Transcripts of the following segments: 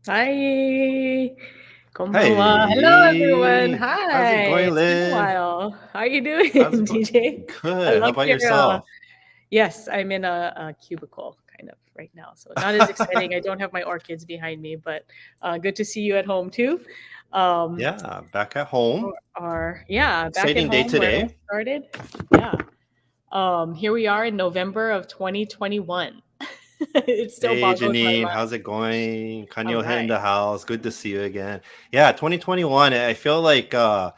Hi. Konbanwa. Hello, everyone. Hey, how's it Hi. going, It's been a Lynn? while. How are you How's doing, it going? DJ? I Good. How like about your. yourself? Yes, I'm in a cubicle kind of right now, so not as exciting. I don't have my orchids behind me, but good to see you at home too. Um, Yeah, back at home. back at Exciting day home where it all today. started. Yeah. Here we are in November of 2021. It still Hey, boggles my Janine, how's mind. it going? All Kanyo in right. the house. Good to see you again. Yeah, 2021. I feel like Where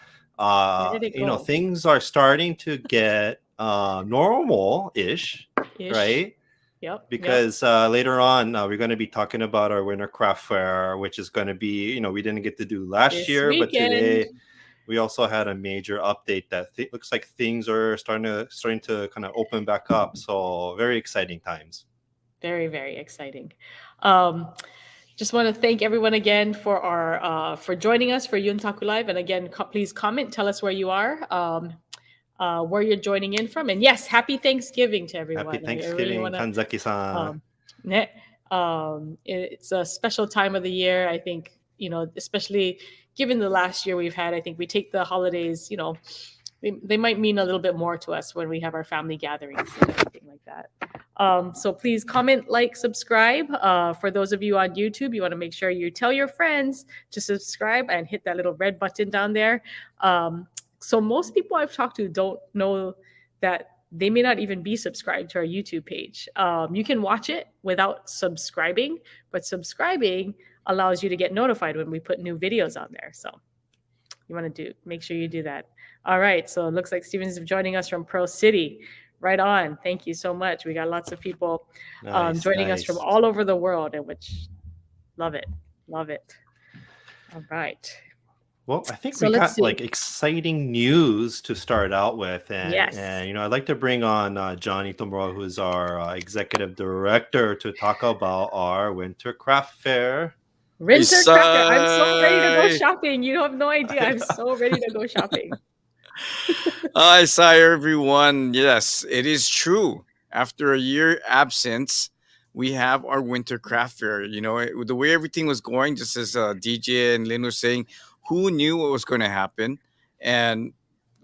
did it go? things are starting to get normal-ish, Ish. right? Yep. Yep. Because later on we're going to be talking about our winter craft fair, which is going to be, we didn't get to do last This year, but weekend. today we also had a major update that looks like things are starting to kind of open back up. So very exciting times. Very, very exciting. Um, just want to thank everyone again for our for joining us for Yuntaku Live. And again, please comment, tell us where you are, where you're joining in from, and yes, happy Thanksgiving to Happy everyone. I really Thanksgiving, want to. Kanzaki-san. Um, ne- it's a special time of the year. I think especially given the last year we've had. I think we take the holidays. They might mean a little bit more to us when we have our family gatherings and everything like that. So please comment, like, subscribe. For those of you on YouTube, you want to make sure you tell your friends to subscribe and hit that little red button down there. So most people I've talked to don't know that they may not even be subscribed to our YouTube page. You can watch it without subscribing, but subscribing allows you to get notified when we put new videos on there. So you want to make sure you do that. All right. So it looks like Steven's joining us from Pearl City. Right on. Thank you so much. We got lots of people Nice, joining us from nice. all over the world, and which love it. Love it. All right. Well, I think So we let's got see. like exciting news to start out with, and Yes. I'd like to bring on Johnny Tomorrow, who's our executive director, to talk about our winter craft fair. Winter crafter. I'm so ready to go Isai. shopping. You have no idea. I'm so ready to go shopping. Isai, everyone. Yes, it is true. After a year absence, we have our winter craft fair. The way everything was going, just as DJ and Lynn was saying, who knew what was going to happen? And,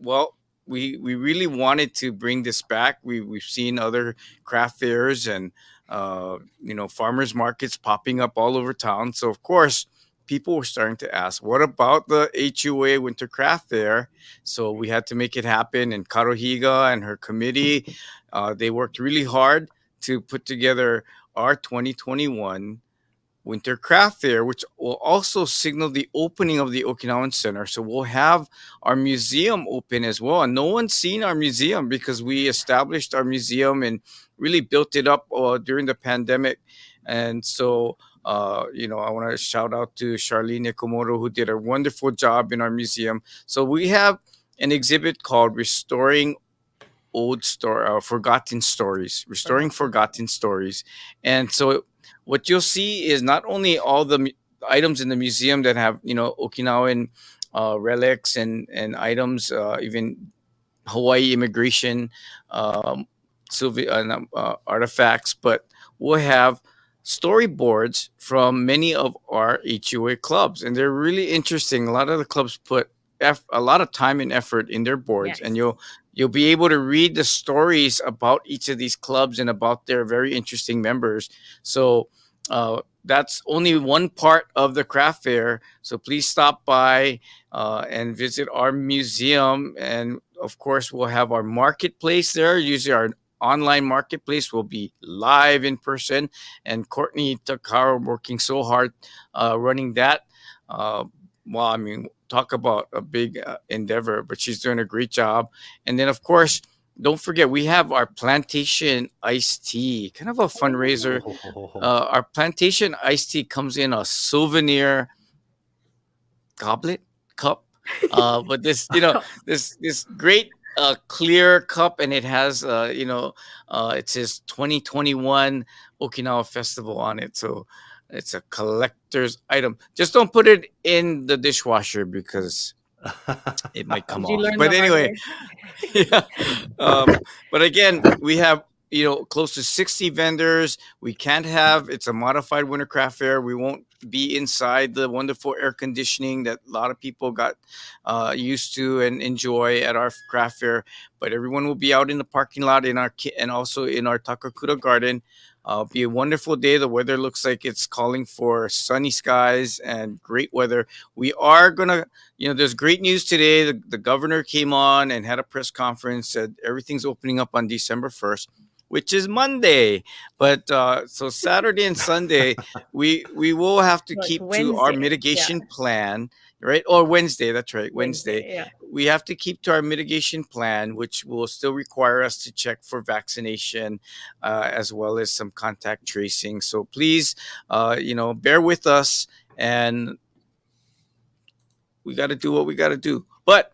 well, we really wanted to bring this back. We've seen other craft fairs and, farmers markets popping up all over town. So, of course, people were starting to ask, what about the HUA Winter Craft Fair? So we had to make it happen. And Karo Higa and her committee, they worked really hard to put together our 2021 Winter Craft Fair, which will also signal the opening of the Okinawan Center. So we'll have our museum open as well. And no one's seen our museum because we established our museum and really built it up during the pandemic. And so, I want to shout out to Charlene Nikomoto, who did a wonderful job in our museum. So we have an exhibit called Forgotten Stories, Restoring Forgotten Stories. And so what you'll see is not only all the items in the museum that have, Okinawan relics and items, even Hawaii immigration artifacts, but we'll have storyboards from many of our HUA clubs, and they're really interesting. A lot of the clubs put a lot of time and effort in their boards, and Yes. you'll be able to read the stories about each of these clubs and about their very interesting members. So that's only one part of the craft fair. So please stop by and visit our museum. And of course, we'll have our marketplace there. Usually, our online marketplace will be live in person. And Courtney Takaro working so hard running that. Talk about a big endeavor, but she's doing a great job. And then, of course, don't forget, we have our plantation iced tea, kind of a fundraiser. Our plantation iced tea comes in a souvenir goblet cup, but this great clear cup, and it has it says 2021 Okinawa Festival on it. So it's a collector's item. Just don't put it in the dishwasher because it might come Did you off. learn But the hard anyway, way? yeah. But again, we have close to 60 vendors. We can't have, it's a modified winter craft fair. We won't be inside the wonderful air conditioning that a lot of people got used to and enjoy at our craft fair. But everyone will be out in the parking lot and also in our Takakura garden. Be a wonderful day. The weather looks like it's calling for sunny skies and great weather. We are gonna, there's great news today. The governor came on and had a press conference, said everything's opening up on December 1st, which is Monday. But so Saturday and Sunday, we will have to No, it's keep to our Wednesday. Yeah, mitigation plan, right? Or Wednesday, that's right, Wednesday. Wednesday. Yeah. We have to keep to our mitigation plan, which will still require us to check for vaccination as well as some contact tracing. So please, bear with us, and we got to do what we got to do. But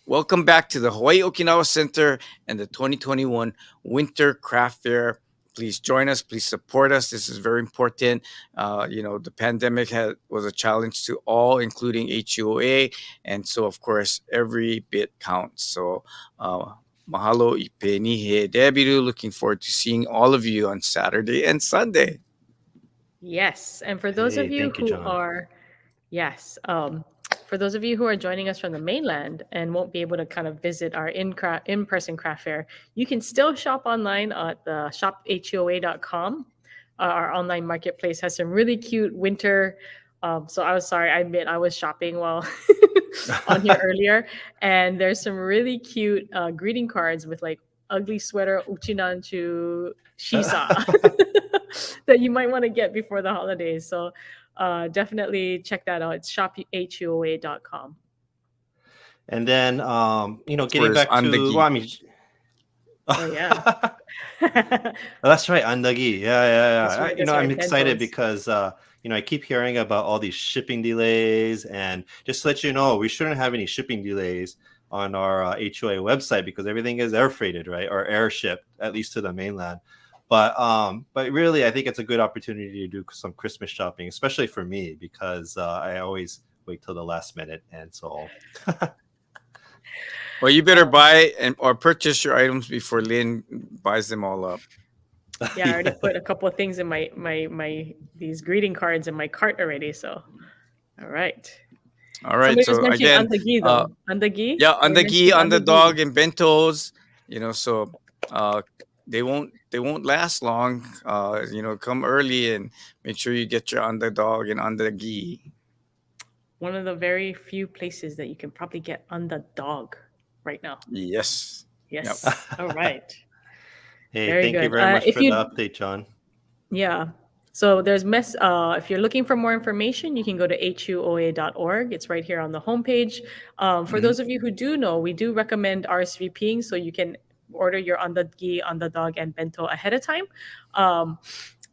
welcome back to the Hawaii Okinawa Center and the 2021 Winter Craft Fair. Please join us. Please support us. This is very important. The pandemic was a challenge to all, including HUOA. And so, of course, every bit counts. So, mahalo ipe nihe debiru. Looking forward to seeing all of you on Saturday and Sunday. Yes. And for those of Hey, you thank you, who John. are, yes, for those of you who are joining us from the mainland and won't be able to kind of visit our in-person craft fair, you can still shop online at the shophoa.com. Our online marketplace has some really cute winter. So I was sorry, I admit I was shopping while on here earlier, and there's some really cute greeting cards with like ugly sweater Uchinaanchu Shisa that you might want to get before the holidays. So definitely check that out. It's shophoa.com. And then, getting Whereas back on the to, well, gi. I mean, Oh yeah. that's right, andagi. Yeah, yeah, That's yeah. right. That's I'm right. excited Bentos. because I keep hearing about all these shipping delays, and just to let you know, we shouldn't have any shipping delays on our HOA website because everything is air freighted, right, or air shipped, at least to the mainland. But really, I think it's a good opportunity to do some Christmas shopping, especially for me because I always wait till the last minute, and so Well, you better buy or purchase your items before Lynn buys them all up. Yeah, I already yeah. put a couple of things in my these greeting cards in my cart already. So all right. All right. Somebody was So mentioning again, andagi uh, though. Andagi? yeah, They were andagi, mentioning andagi. underdog, and bentos. So uh, they won't last long. Come early and make sure you get your underdog and andagi. One of the very few places that you can probably get underdog right now. Yes. Yep. Yes. All right. Hey, Very thank you good. very much If for the you update, John. Yeah. So there's if you're looking for more information, you can go to huoa.org. It's right here on the homepage. For Mhm. those of you who do know, we do recommend RSVPing so you can order your andagi, andadog, and bento ahead of time.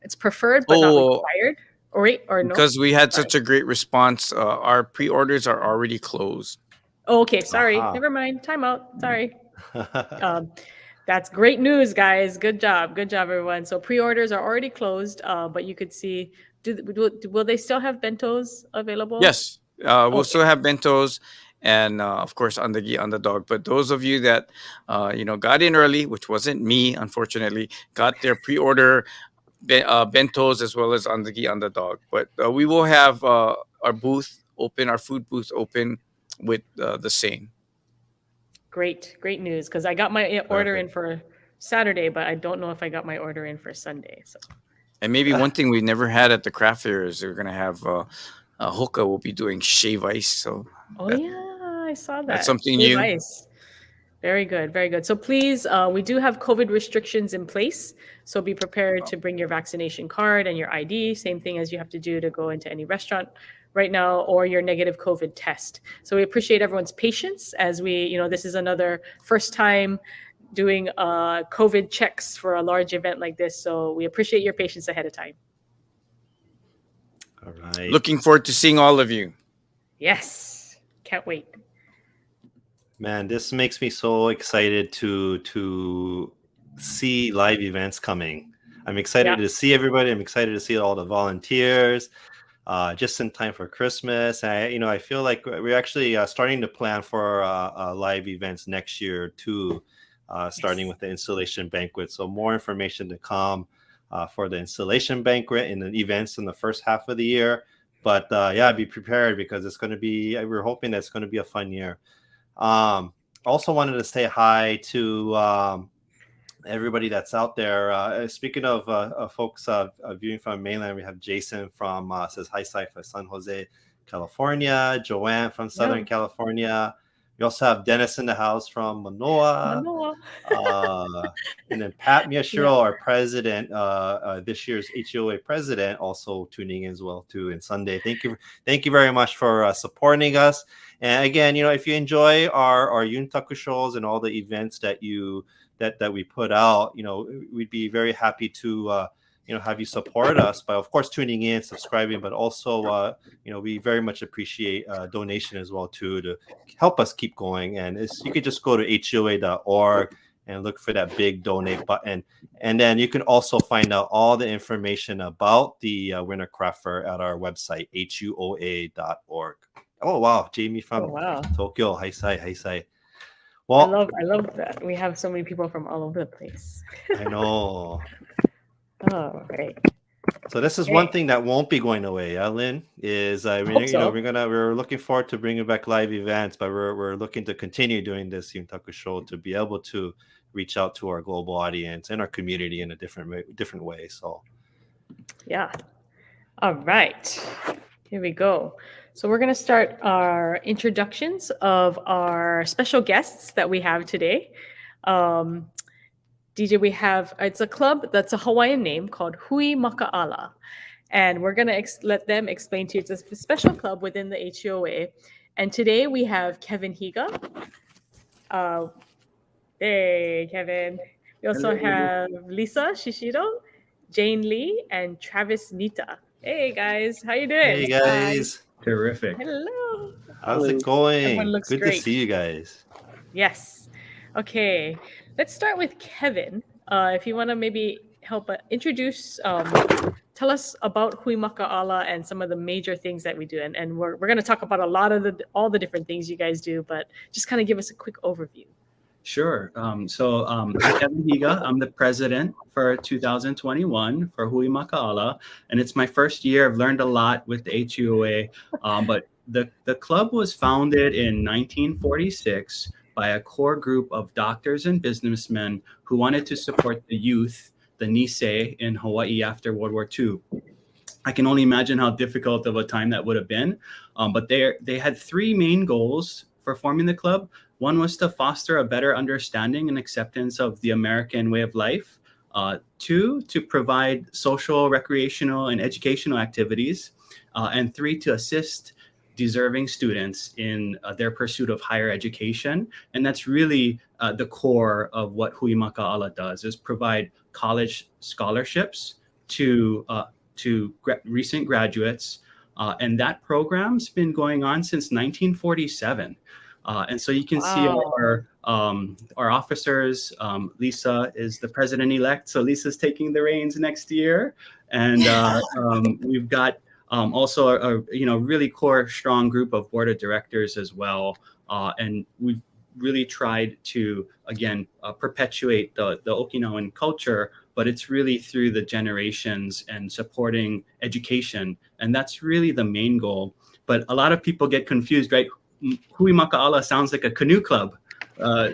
It's preferred but not Oh, required. Or wait, or no? because we had Sorry. such a great response, our pre-orders are already closed. Oh, okay, sorry. Aha. Never mind. Time out. Sorry. Um, that's great news, guys. Good job. Good job, everyone. So pre-orders are already closed, but you could see. Will they still have bentos available? Yes, we'll Okay, still have bentos and of course andagi underdog. But those of you that got in early, which wasn't me, unfortunately, got their pre-order bentos as well as andagi underdog. But we will have our booth open, our food booth open with the same. great news. Because I got my order in Perfect. for Saturday, but I don't know if I got my order in for Sunday. So And maybe one thing we never had at the craft fair is we're gonna have Hoka will be doing shave ice. So oh that yeah, I saw that's that. something Shave new. ice. Very good, very good. So please, we do have COVID restrictions in place. So be prepared to bring your vaccination card and your ID, same thing as you have to do to go into any restaurant right now, or your negative COVID test. So we appreciate everyone's patience as this is another first time doing COVID checks for a large event like this. So we appreciate your patience ahead of time. All right. Looking forward to seeing all of you. Yes, can't wait. Man, this makes me so excited to see live events coming. I'm Yeah, excited to see everybody. I'm excited to see all the volunteers. Just in time for Christmas. I feel like we're actually starting to plan for live events next year too. starting with the installation banquet. So more information to come for the installation banquet and the events in the first half of the year. But yeah, be prepared because it's going to be, we're hoping that it's going to be a fun year. Also wanted to say hi to everybody that's out there. Speaking of folks viewing from mainland, we have Jason from says hi, for San Jose, California. Joanne from Southern Yeah. California. We also have Dennis in the house from Manoa. Manoa. And then Pat Miyashiro, Yeah. our president, this year's HOA president, also tuning in as well too. And Sunday, thank you very much for supporting us. And again, if you enjoy our Yuntaku shows and all the events that we put out, we'd be very happy to have you support us by, of course, tuning in, subscribing, but also we very much appreciate donation as well too to help us keep going. And you could just go to hoa.org and look for that big donate button, and then you can also find out all the information about the Winter Craft Fair at our website huoa.org. Oh wow, Jamie from Wow. Tokyo. Hi sai. I Well, love that. We have so many people from all over the place. I know. Oh, great. So this is Okay. one thing that won't be going away, Lynn, is hope so. we're looking forward to bringing back live events, but we're looking to continue doing this Yuntaku show to be able to reach out to our global audience and our community in a different way. So Yeah. All right. Here we go. So we're going to start our introductions of our special guests that we have today. DJ, it's a club that's a Hawaiian name called Hui Makaala. And we're going to let them explain to you. It's a special club within the HOA. And today we have Kevin Higa. Hey, Kevin. We also have Lisa Shishido, Jane Lee, and Travis Nita. Hey, guys. How you doing? hey guys, Terrific. Hello. how's it Everyone going? looks Good great. to see you guys. Yes. Okay. Let's start with Kevin. If you want to maybe help introduce, tell us about Hui Makaala and some of the major things that we do. And we're going to talk about all the different things you guys do, but just kind of give us a quick overview. Sure. I'm Kevin Higa. I'm the president for 2021 for Hui Makaala, and it's my first year. I've learned a lot with the HUA, but the club was founded in 1946 by a core group of doctors and businessmen who wanted to support the youth, the Nisei, in Hawaii after World War II. I can only imagine how difficult of a time that would have been, but they had three main goals for forming the club. One was to foster a better understanding and acceptance of the American way of life. Two, to provide social, recreational, and educational activities. And three, to assist deserving students in their pursuit of higher education. And that's really the core of what Hui Makaala does, is provide college scholarships to recent graduates. And that program's been going on since 1947. And so you can see our officers. Lisa is the president-elect, so Lisa's taking the reins next year, and we've got also a really core, strong group of board of directors as well. And we've really tried to again perpetuate the Okinawan culture, but it's really through the generations and supporting education, and that's really the main goal. But a lot of people get confused, right? Hui Makaala sounds like a canoe club.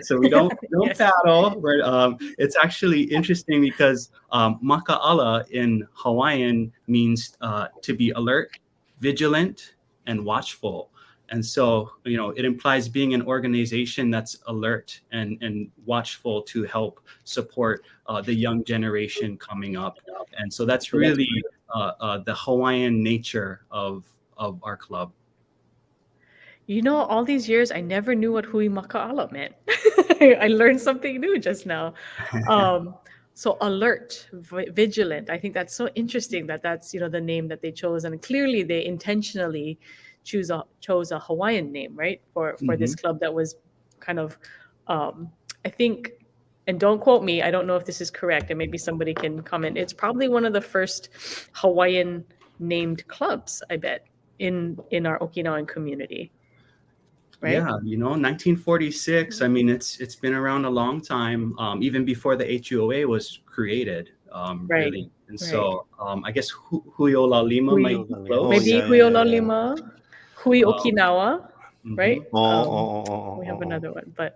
So we don't Yes. paddle. But, it's actually interesting because Makaala in Hawaiian means to be alert, vigilant, and watchful. And so, it implies being an organization that's alert and watchful to help support the young generation coming up. And so that's really the Hawaiian nature of our club. All these years, I never knew what Hui Makaala meant. I learned something new just now. So alert, vigilant. I think that's so interesting that's the name that they chose, and clearly they intentionally chose a Hawaiian name, right, for this club that was kind of, I think, and don't quote me, I don't know if this is correct, and maybe somebody can comment. It's probably one of the first Hawaiian named clubs, I bet, in our Okinawan community. right? Yeah, 1946. I mean, it's been around a long time, even before the HUOA was created, Right, really. And right. so, I guess Huyola Lima Hui, might be Oh close. maybe yeah, yeah, Hui yeah, yeah. Lima, Hui Um, Okinawa, right? mhm. Oh, oh, oh, oh, We oh, have oh. another one, but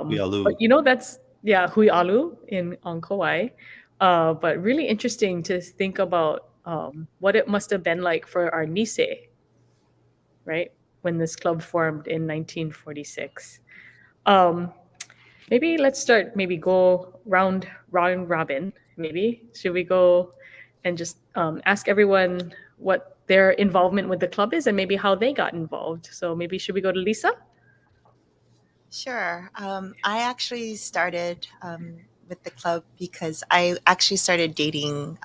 Yalu. that's yeah, Hui Alu in on Kauai. But really interesting to think about what it must have been like for our Nisei, right? When this club formed in 1946. Um, maybe let's start. Maybe go round robin. Maybe should we go and just ask everyone what their involvement with the club is and maybe how they got involved. So maybe should we go to Lisa? Sure. I actually started with the club because I actually started dating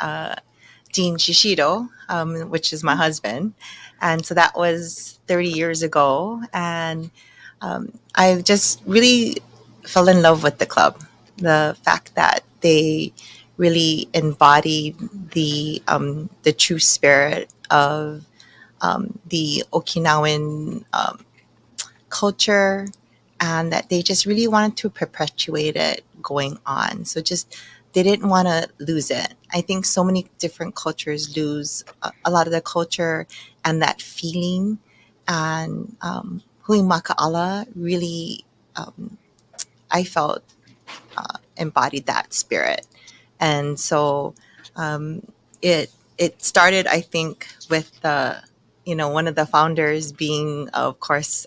Dean Shishido, which is my husband. And so that was 30 years ago. And I just really fell in love with the club. The fact that they really embodied the true spirit of the Okinawan culture, and that they just really wanted to perpetuate it going on. So just they didn't want to lose it. I think so many different cultures lose a lot of the culture and that feeling. And Hui Makaala really, um, I felt, embodied that spirit. And so um, it started, I think, with the one of the founders being, of course,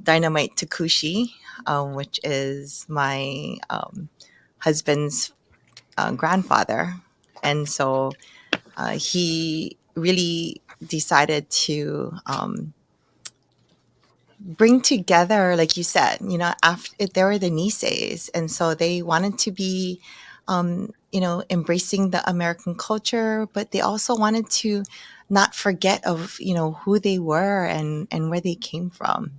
Dynamite Takushi, which is my husband's grandfather. And so he really decided to bring together, like you said, after there were the Niseis. And so they wanted to be, embracing the American culture, but they also wanted to not forget of, who they were and where they came from.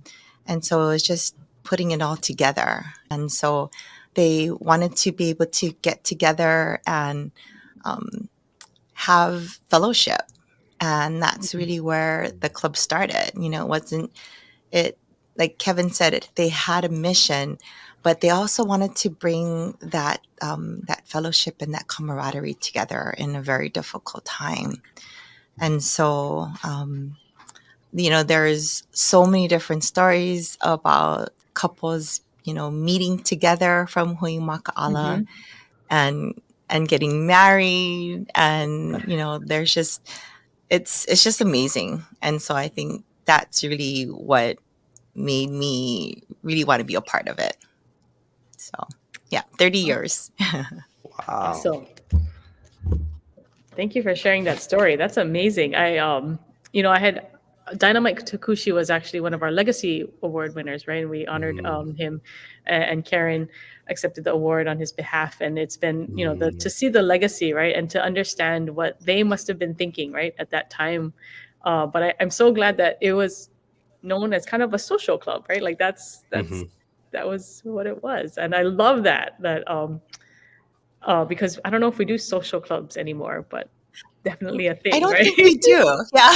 And so it was just putting it all together. And so they wanted to be able to get together and um, have fellowship. And that's really where the club started. It wasn't it like Kevin said, it they had a mission, but they also wanted to bring that fellowship and that camaraderie together in a very difficult time. And so there's so many different stories about couples meeting together from Hui Makaala Mm-hmm. and getting married, and there's just it's just amazing. And so I think that's really what made me really want to be a part of it. So, yeah, 30 years. Wow. Awesome. Thank you for sharing that story. That's amazing. I had Dynamite Takushi was actually one of our Legacy Award winners, right? And we honored Mm, him, and Karen accepted the award on his behalf. And it's been, to mm, see the legacy, right, and to understand what they must have been thinking, right, at that time. But I'm so glad that it was known as kind of a social club, right? Like mhm. that was what it was, and I love that because I don't know if we do social clubs anymore, but definitely a I thing, don't right? think we do. Yeah.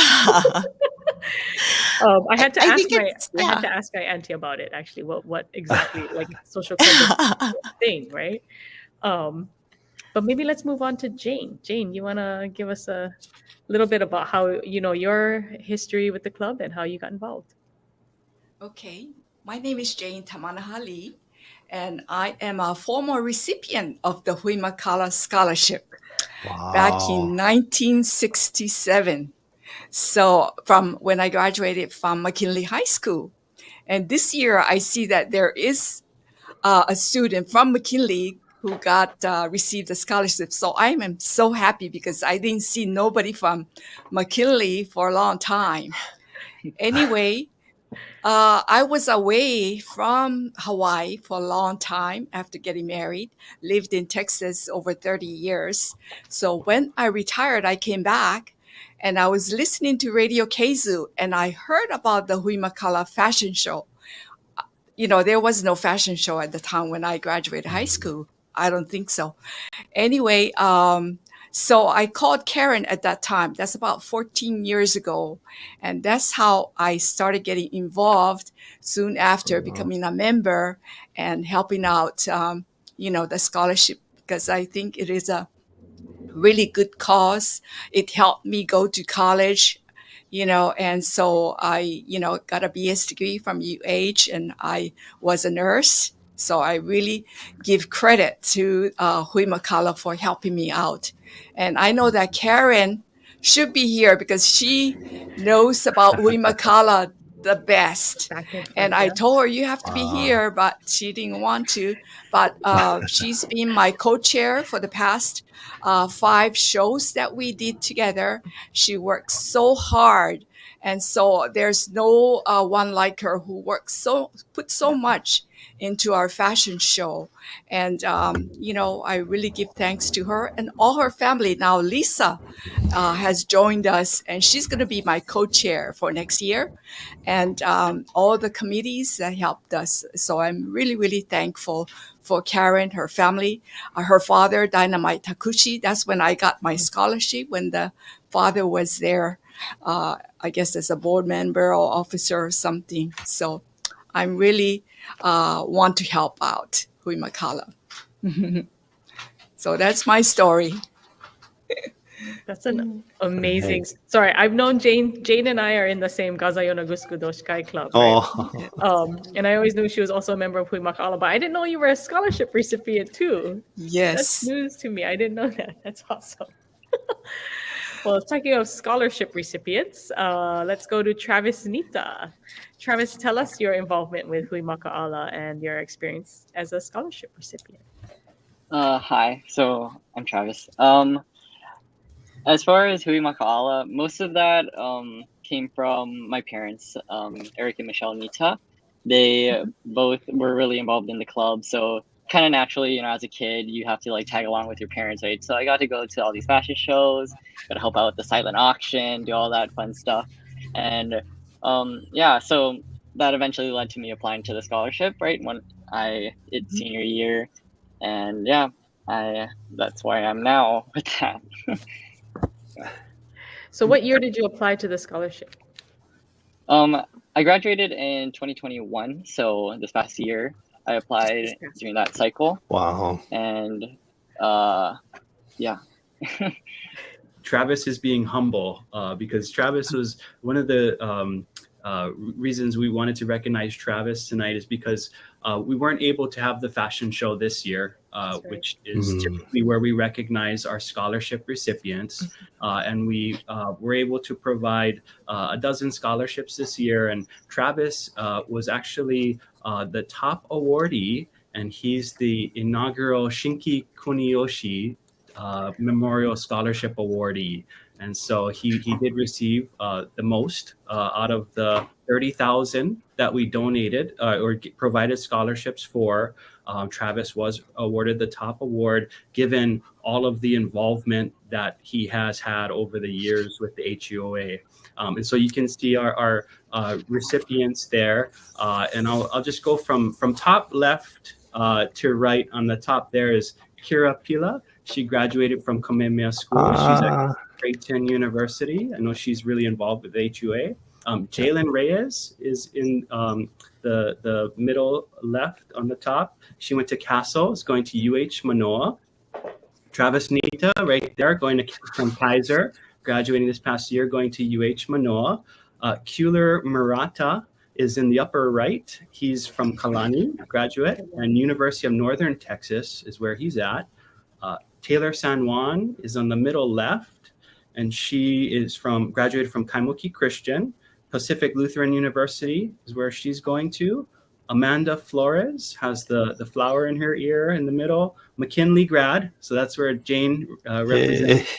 I had to I ask think it's, yeah. my auntie about it actually. What exactly like social club was a thing, right? Um, but maybe let's move on to Jane. Jane, you want to give us a little bit about how your history with the club and how you got involved? Okay, my name is Jane Tamanahali, and I am a former recipient of the Hui Makaala Scholarship back in Wow. 1967. So, from when I graduated from McKinley High School. And this year, I see that there is a student from McKinley who got received a scholarship. So I am so happy because I didn't see nobody from McKinley for a long time. Anyway, I was away from Hawaii for a long time after getting married, lived in Texas over 30 years. So when I retired, I came back and I was listening to Radio Keizu and I heard about the Hui Makala fashion show. There was no fashion show at the time when I graduated high Mhm. school. I don't think so. Anyway, So I called Karen at that time. That's about 14 years ago. And that's how I started getting involved soon after becoming a member and helping out, the scholarship, because I think it is a really good cause. It helped me go to college, and so I, got a BS degree from UH, and I was a nurse. So I really give credit to Hui Makaala for helping me out. And I know that Karen should be here because she knows about Hui Makaala the best. Back and And forth, I yeah. told her you have to be Wow. here, but she didn't want to. But she's been my co-chair for the past 5 shows that we did together. She works so hard. And so there's no one like her who put so much into our fashion show. And, I really give thanks to her and all her family. Now, Lisa has joined us, and she's going to be my co-chair for next year, and all the committees that helped us. So I'm really, really thankful for Karen, her family, her father, Dynamite Takushi. That's when I got my scholarship, when the father was there, I guess as a board member or officer or something. So I'm really want to help out Hui Makaala. So that's my story. That's an amazing. Sorry, I've known Jane. Jane and I are in the same Gazayona Gusku Doshikai club, right? Oh, And I always knew she was also a member of Hui Makaala, but I didn't know you were a scholarship recipient too. That's Yes. news to me. I didn't know that. That's awesome. Well, talking of scholarship recipients, let's go to Travis Nita. Travis, tell us your involvement with Hui Makaala and your experience as a scholarship recipient. Hi, so I'm Travis. As far as Hui Makaala, most of that came from my parents, Eric and Michelle Nita. They both were really involved in the club, so kind of naturally, as a kid, you have to like tag along with your parents, right? So I got to go to all these fashion shows, got to help out with the silent auction, do all that fun stuff, and so that eventually led to me applying to the scholarship, right, when it's senior year, and that's why I'm now with that. So, what year did you apply to the scholarship? I graduated in 2021, so this past year I applied during that cycle, wow. and Travis is being humble because Travis was one of the reasons we wanted to recognize Travis tonight is because we weren't able to have the fashion show this year, right. which is typically where we recognize our scholarship recipients. And we were able to provide a dozen scholarships this year. And Travis was actually the top awardee, and he's the inaugural Shinki Kuniyoshi Memorial Scholarship awardee. And so he did receive the most out of the 30,000 that we donated or provided scholarships for. Travis was awarded the top award, given all of the involvement that he has had over the years with the HUOA. And so you can see our recipients there. And I'll just go from top left to right. On the top there is Kira Pila. She graduated from Kamehameha School. She's at Creighton University. I know she's really involved with HUA. Jalen Reyes is in the middle left on the top. She went to Castle, is going to UH Manoa. Travis Nita right there, going from Kaiser, graduating this past year, going to UH Manoa. Kuler Murata is in the upper right. He's from Kalani, graduate, and University of Northern Texas is where he's at. Taylor San Juan is on the middle left, and she is graduated from Kaimuki Christian. Pacific Lutheran University is where she's going to. Amanda Flores has the flower in her ear in the middle. McKinley grad, so that's where Jane represents.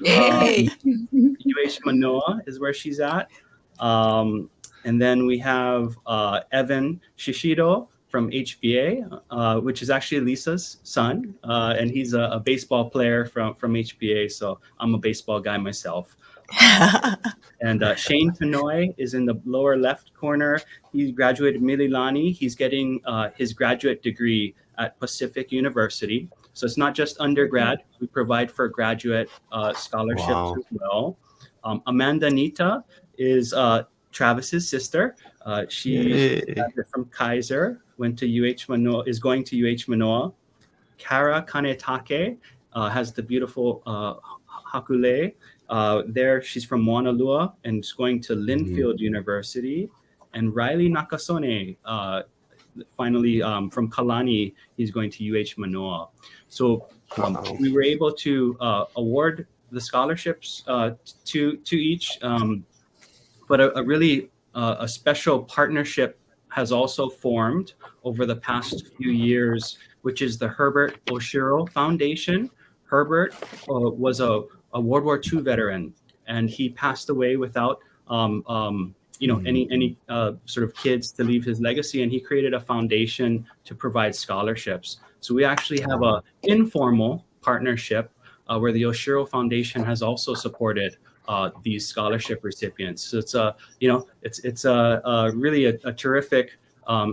Yay! UH Manoa is where she's at. And then we have Evan Shishido from HBA, which is actually Lisa's son, and he's a baseball player from HBA. So I'm a baseball guy myself. And Shane Tanoy is in the lower left corner. He graduated Mililani. He's getting his graduate degree at Pacific University. So it's not just undergrad. We provide for graduate scholarships Wow. as well. Amanda Nita is Travis's sister. She's Yay. from Kaiser, went to UH Manoa, is going to UH Manoa. Kara Kanetake has the beautiful Hakule. There, she's from Mauna Lua and is going to Linfield University. And Riley Nakasone, finally from Kalani, he's going to UH Manoa. So Wow. we were able to award the scholarships to each, but a really a special partnership has also formed over the past few years, which is the Herbert Oshiro Foundation. Herbert was a World War II veteran, and he passed away without any sort of kids to leave his legacy, and he created a foundation to provide scholarships. So we actually have a informal partnership where the Oshiro Foundation has also supported these scholarship recipients. So it's really a terrific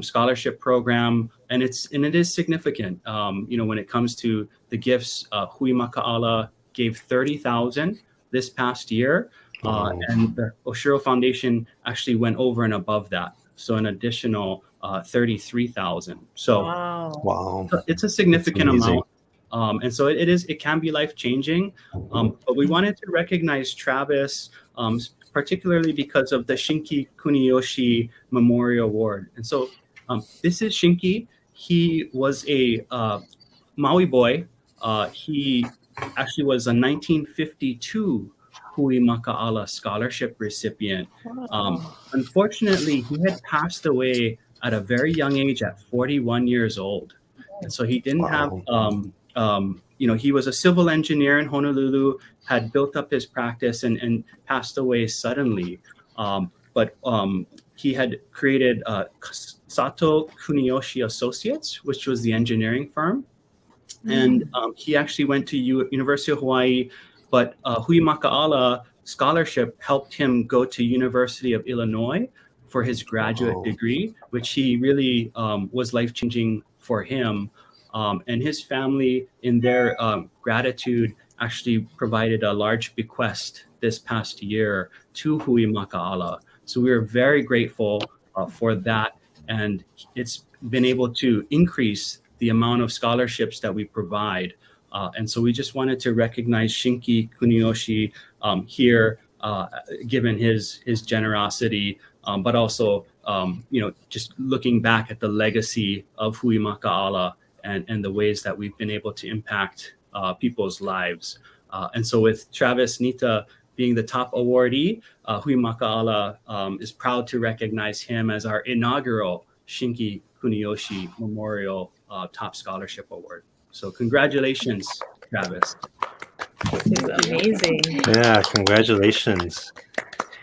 scholarship program, and it is significant. When it comes to the gifts, Hui Makaala gave 30,000 this past year, and the Oshiro Foundation actually went over and above that, so an additional 33,000. So Wow. it's a significant amount. And so it can be life-changing. But we wanted to recognize Travis, particularly because of the Shinki Kuniyoshi Memorial Award. And so this is Shinki. He was a Maui boy. He actually was a 1952 Hui Makaala scholarship recipient. Unfortunately, he had passed away at a very young age, at 41 years old. And so he didn't have he was a civil engineer in Honolulu, had built up his practice and passed away suddenly. But he had created Sato Kuniyoshi Associates, which was the engineering firm. And he actually went to University of Hawaii, but Hui Makaala scholarship helped him go to University of Illinois for his graduate degree, which he really was life-changing for him. And his family, in their gratitude, actually provided a large bequest this past year to Hui Makaala. So we are very grateful for that. And it's been able to increase the amount of scholarships that we provide. And so we just wanted to recognize Shinki Kuniyoshi here, given his generosity, but also, just looking back at the legacy of Hui Makaala and the ways that we've been able to impact people's lives. And so with Travis Nita being the top awardee, Hui Makaala is proud to recognize him as our inaugural Shinki Kuniyoshi Memorial Top Scholarship Award. So congratulations, Travis. This is amazing. Yeah, congratulations.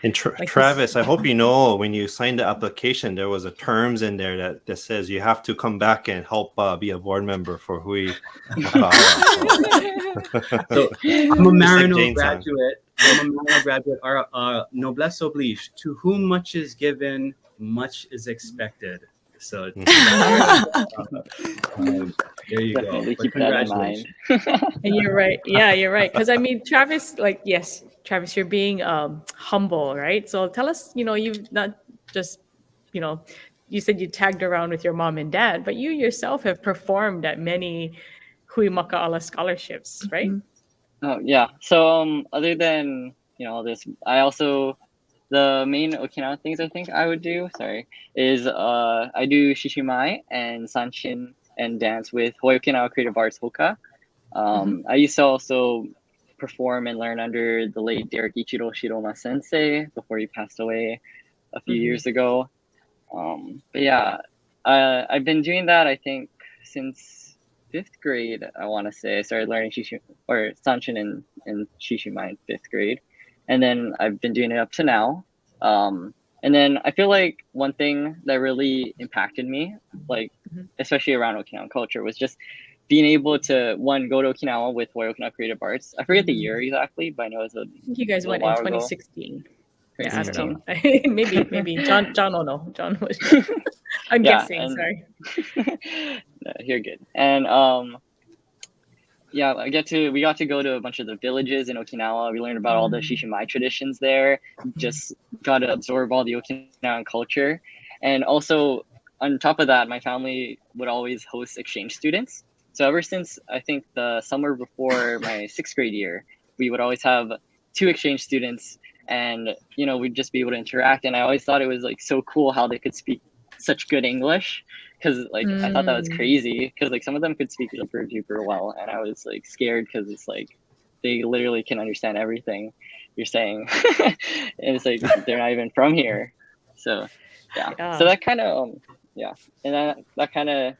And Travis, I hope you know when you signed the application, there was a terms in there that says you have to come back and help be a board member for Hui Makaala. So I'm a Marino graduate. Our noblesse oblige. To whom much is given, much is expected. So there you go. Keep that in mind. And you're right. Yeah, you're right. Because I mean, Travis, Travis, you're being humble, right? So tell us, you've not just, you said you tagged around with your mom and dad, but you yourself have performed at many Hui Makaala scholarships, right? Oh yeah. So other than this, I also, the main Okinawan things I think I would do, is I do shishimai and sanshin and dance with Hawaii Okinawa Creative Arts Hoka. I used to also perform and learn under the late Derek Ichiro Shiroma sensei before he passed away a few years ago. But yeah, I've been doing that, I think, since 5th grade, I want to say. I started learning sanshin and shishimai in 5th grade. And then I've been doing it up to now. And then I feel like one thing that really impacted me, especially around Okinawan culture, was just being able to, one, go to Okinawa with Hawaii Okinawa Creative Arts. I forget the year exactly, but I know it was I think you guys went in 2016. Yeah, I don't know. 2016. maybe John don't know. John was. I'm guessing. Sorry. No, you're good. And yeah, we got to go to a bunch of the villages in Okinawa. We learned about all the Shishimai traditions there. Just got to absorb all the Okinawan culture, and also on top of that, my family would always host exchange students. So ever since I think the summer before my 6th grade year, we would always have 2 exchange students, and we'd just be able to interact. And I always thought it was like so cool how they could speak such good English, because like I thought that was crazy, because like some of them could speak super well, and I was like scared because it's like they literally can understand everything you're saying. And it's like they're not even from here. So yeah. So that kind of yeah, and that kind of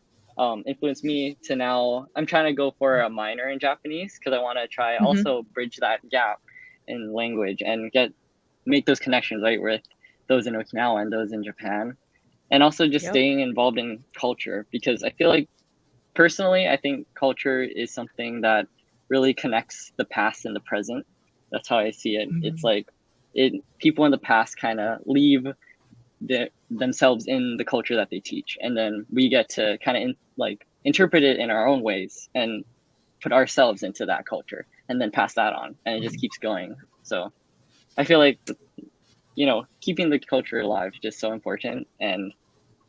influenced me to now I'm trying to go for a minor in Japanese, because I want to try also bridge that gap in language and make those connections, right, with those in Okinawa and those in Japan. And also just staying involved in culture, because I feel like personally, I think culture is something that really connects the past and the present. That's how I see it. It's like people in the past kind of leave themselves in the culture that they teach, and then we get to kind of interpret it in our own ways and put ourselves into that culture and then pass that on, and it just keeps going. So I feel like keeping the culture alive is just so important. And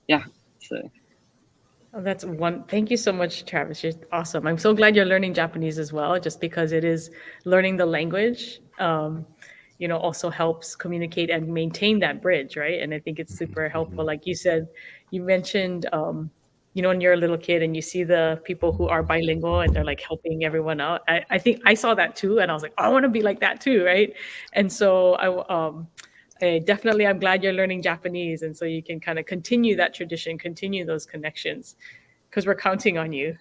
yeah, so Oh, that's one. Thank you so much, Travis. You're awesome. I'm so glad you're learning Japanese as well, just because it is learning the language, also helps communicate and maintain that bridge, right? And I think it's super helpful. Like you said, you mentioned, when you're a little kid and you see the people who are bilingual and they're like helping everyone out. I think I saw that too, and I was like, oh, I want to be like that too, right? And so definitely, I'm glad you're learning Japanese, and so you can kind of continue that tradition, continue those connections, because we're counting on you.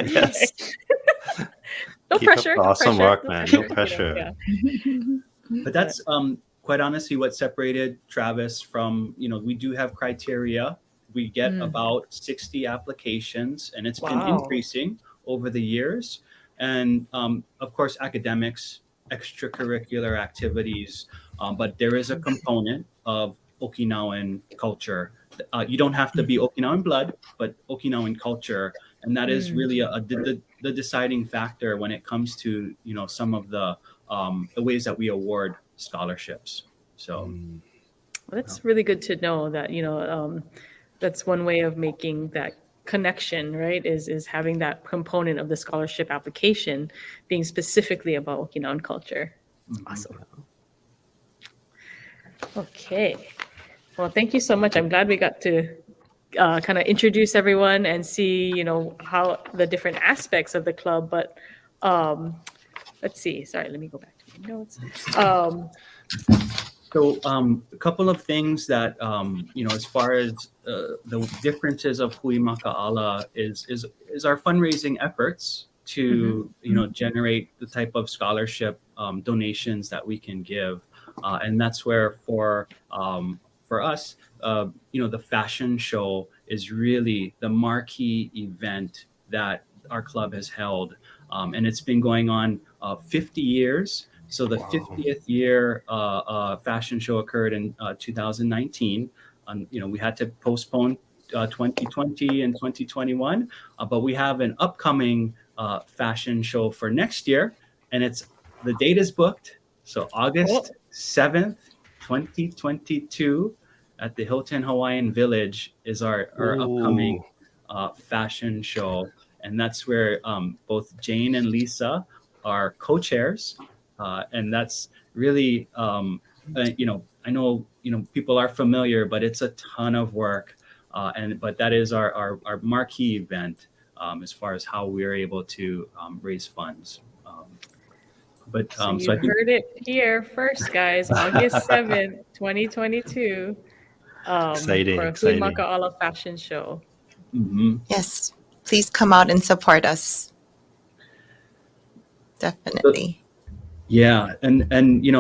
Yes. No Keep up pressure. the awesome pressure, work, man. No pressure. But that's quite honestly what separated Travis from, we do have criteria. We get about 60 applications, and it's been increasing over the years. And of course, academics, extracurricular activities, but there is a component of Okinawan culture. You don't have to be Okinawan blood, but Okinawan culture, and that is really the deciding factor when it comes to some of the ways that we award scholarships. So Well, that's really good to know that that's one way of making that connection, right? Is having that component of the scholarship application being specifically about Okinawan culture. Awesome. Okay. Well, thank you so much. I'm glad we got to kind of introduce everyone and see, how the different aspects of the club. But let's see. Sorry, let me go back to my notes. So a couple of things that, as far as the differences of Hui Makaala is our fundraising efforts to, generate the type of scholarship donations that we can give. And that's where for us, the fashion show is really the marquee event that our club has held. And it's been going on 50 years. So the 50th year fashion show occurred in 2019. We had to postpone 2020 and 2021, but we have an upcoming fashion show for next year, and the date is booked. So August 7th, 2022, at the Hilton Hawaiian Village is our upcoming fashion show, and that's where both Jane and Lisa are co-chairs. And that's really, I know, people are familiar, but it's a ton of work. But that is our marquee event as far as how we're able to raise funds. So you heard it here first, guys. August 7th, 2022. Exciting. For Hui Makaala Fashion Show. Yes, please come out and support us. Definitely. Yeah, and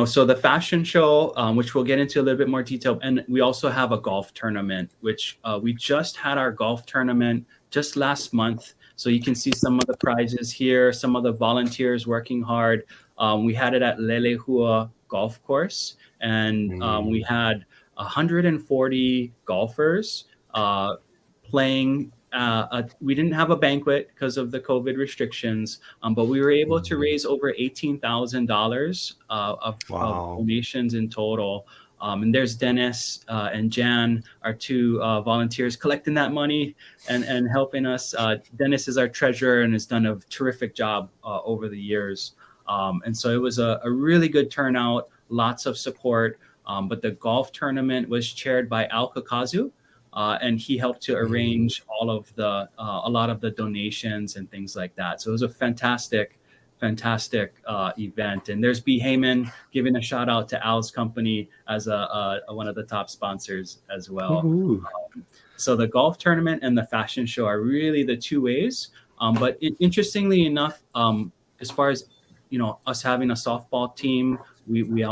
so the fashion show, which we'll get into a little bit more detail, and we also have a golf tournament, which we just had our golf tournament just last month. So you can see some of the prizes here, some of the volunteers working hard. We had it at Lelehua Golf Course, and we had 140 golfers playing we didn't have a banquet because of the COVID restrictions, but we were able to raise over $18,000 of Wow. donations in total. And there's Dennis and Jan, our two volunteers, collecting that money and helping us. Dennis is our treasurer and has done a terrific job over the years. And so it was a really good turnout, lots of support. But the golf tournament was chaired by Al Kakazu. And he helped to arrange all of the a lot of the donations and things like that. So it was a fantastic event. And there's B. Heyman giving a shout out to Al's company as a one of the top sponsors as well. So the golf tournament and the fashion show are really the two ways. But interestingly enough, as far as us having a softball team, we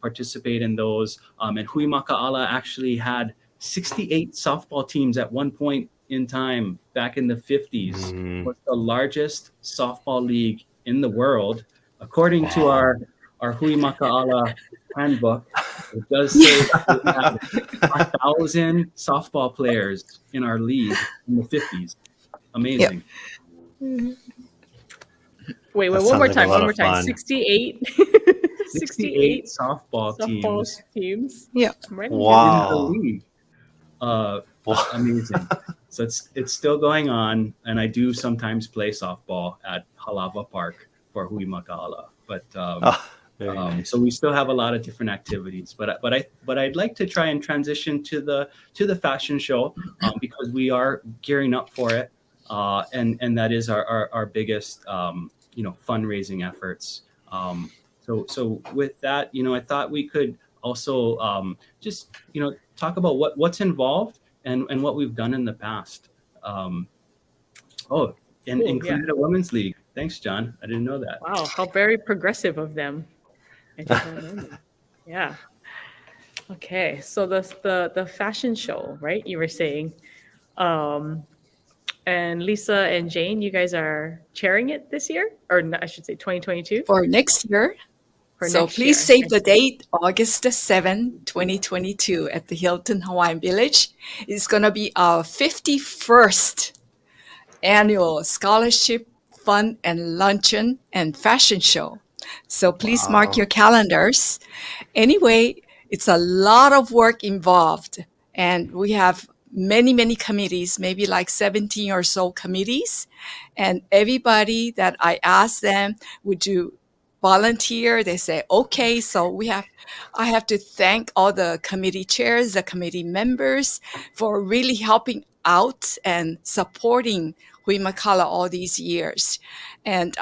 participate in those. And Hui Makaala actually had 68 softball teams at one point in time back in the 50s. Was the largest softball league in the world, according to our Hui Makaala handbook. It does say that we have 1,000 softball players in our league in the 50s. Amazing. Wait, one That more sounds like a time. lot One more of time. fun. 68. 68 softball teams. Yeah. I'm writing Wow. in the league. Amazing. So it's still going on, and I do sometimes play softball at Halava Park for Hui Makaala. But Very nice. so we still have a lot of different activities. But I'd like to try and transition to the fashion show because we are gearing up for it, and that is our biggest fundraising efforts. So with that, I thought we could also just talk about what's involved and what we've done in the past. Included a women's league. Thanks, John. I didn't know that. Wow, how very progressive of them. I did not know that. Yeah. Okay, so the fashion show, right? You were saying, and Lisa and Jane, you guys are chairing it this year, or I should say 2022 For next year. For So next please year. save the date, August the 7th, 2022 at the Hilton Hawaiian Village. It's going to be our 51st annual scholarship fun and luncheon and fashion show. So please mark your calendars. Anyway, it's a lot of work involved, and we have many committees, maybe like 17 or so committees, and everybody that I asked them, would you volunteer? They say okay. So I have to thank all the committee chairs, the committee members for really helping out and supporting Hui Makaala all these years, and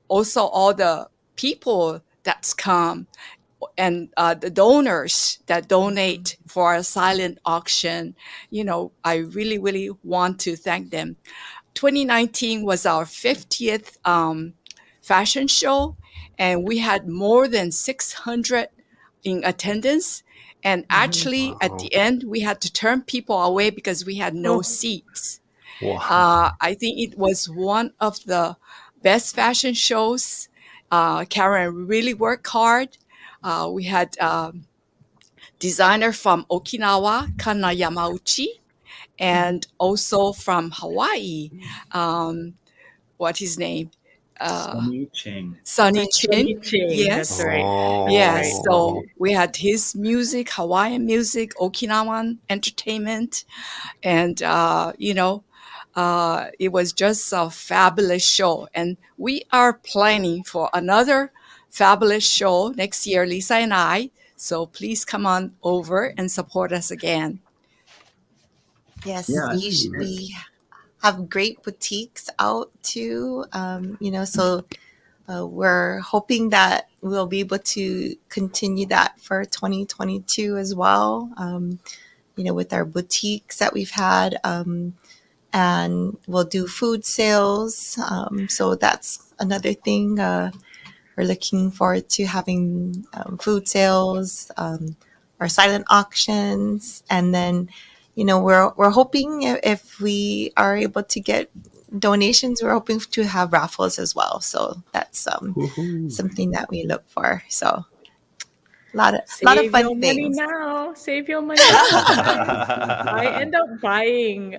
also all the people that's come and the donors that donate for our silent auction. I really want to thank them. 2019 was our 50th fashion show, and we had more than 600 in attendance. And actually, at the end, we had to turn people away because we had no seats. Wow. I think it was one of the best fashion shows. Karen really worked hard. We had designer from Okinawa, Kana Yamauchi, and also from Hawaii, what his name? Sunny Ching. Sunny Chin. Ching, Yes. that's right. Yes. Oh. So we had his music, Hawaiian music, Okinawan entertainment, and it was just a fabulous show. And we are planning for another fabulous show next year, Lisa and I. So please come on over and support us again. Yes, Yeah. we have great boutiques out too. So we're hoping that we'll be able to continue that for 2022 as well. With our boutiques that we've had, and we'll do food sales. So that's another thing. We're looking forward to having food sales, our silent auctions, and then, we're hoping if we are able to get donations, we're hoping to have raffles as well. So that's something that we look for. So a lot of Save fun your money things. now. Save your money now. I end up buying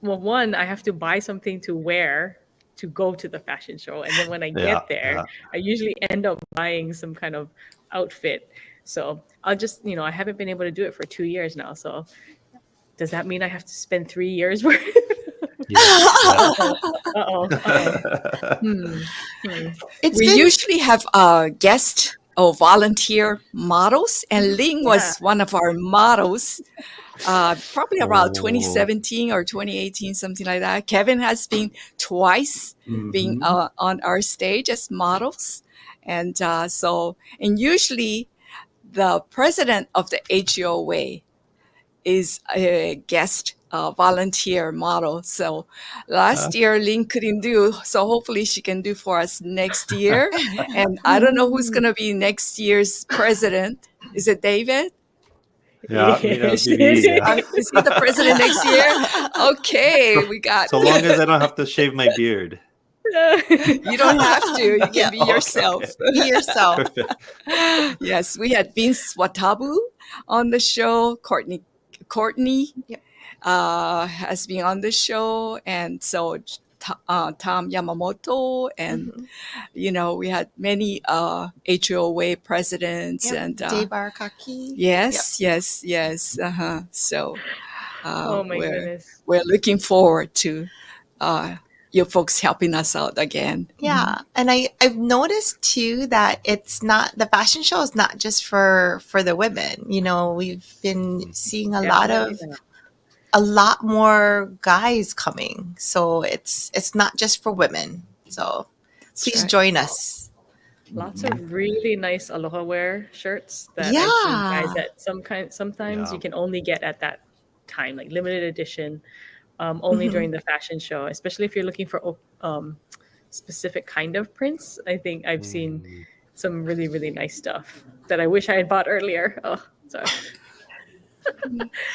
well, one, I have to buy something to wear to go to the fashion show, and then when I Yeah, get there, yeah. I usually end up buying some kind of outfit. So I'll just, I haven't been able to do it for 2 years now. So does that mean I have to spend 3 years worth? Yes. Yeah. Uh-oh. Hmm. It's We been usually have guest or volunteer models, and Ling Yeah. was one of our models. Probably around Oh. 2017 or 2018, something like that. Kevin has been twice being Mhm. on our stage as models, and and usually the president of the HOA is a guest volunteer model. So last year Lynn couldn't do, so hopefully she can do for us next year. And I don't know who's gonna be next year's president. Is it David? Yeah, Yes. maybe. Yeah. Is he the president next year? Okay, we got. So long as I don't have to shave my beard. You don't have to. You can Yeah. be Okay, yourself. okay. be yourself. Perfect. Yes, we had Vince Watabu on the show. Courtney Yep. has been on the show, and so Tom Yamamoto, and Mhm. we had many HOA presidents, Yep. and Dave Arakaki. yes, So Oh my we're goodness. looking forward to you folks helping us out again. Yeah, and I've noticed too that it's not the fashion show is not just for the women. We've been seeing Definitely not. a lot more guys coming, so it's not just for women. So please right. join us. Lots of really nice aloha wear shirts that I've seen guys Yeah. that sometimes Yeah. you can only get at that time, like limited edition, only Mhm. during the fashion show, especially if you're looking for specific kind of prints. I think I've seen Mm. some really, really nice stuff that I wish I had bought earlier. Oh, sorry.